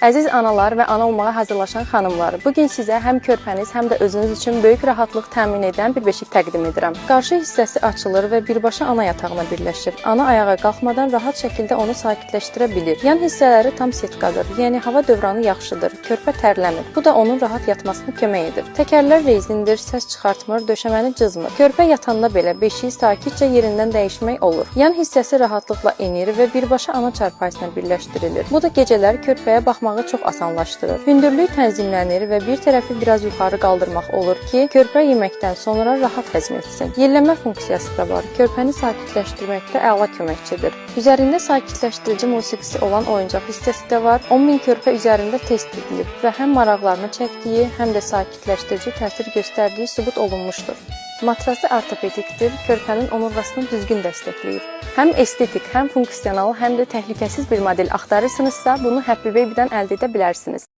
Əziz analar və ana olmağa hazırlaşan xanımlar, bugün sizə həm körpəniz, həm də özünüz üçün böyük rahatlıq təmin edən bir beşik təqdim edirəm. Qarşı hissəsi açılır və birbaşa ana yatağına birləşir. Ana ayağa qalxmadan rahat şəkildə onu sakitləşdirə bilir. Yan hissələri tam setkadır, yəni hava dövranı yaxşıdır, körpə tərləmir. Bu da onun rahat yatmasına kömək edir. Təkərlər rezindir, səs çıxartmır, döşəməni cızmır. Körpə yatanda belə beşiyi sakitcə yerindən dəyişmək olur. Yan hissəsi rahatlıqla enir və birbaşa ana çarpayısına birləşdirilir. Bu da gecələr körpəyə baxmağı çox asanlaşdırır. Hündürlük tənzimlənir və bir tərəfi biraz yuxarı qaldırmaq olur ki, körpə yeməkdən sonra rahat həzm etsin. Yelləmə funksiyası da var. Körpəni sakitləşdirməkdə əla köməkçidir. Üzərində sakitləşdirici musiqisi olan oyuncaq hissəsi də var. 10.000 körpə üzərində test edilib və həm maraqlarını çəkdiyi, həm də sakitləşdirici təsir göstərdiyi sübut olunmuşdur. Matrası ortopedikdir, körpənin omurgasını düzgün dəstəkləyir. Həm estetik, həm funksional, həm də təhlükəsiz bir model axtarırsınızsa, bunu Happy Baby'dən əldə edə bilərsiniz.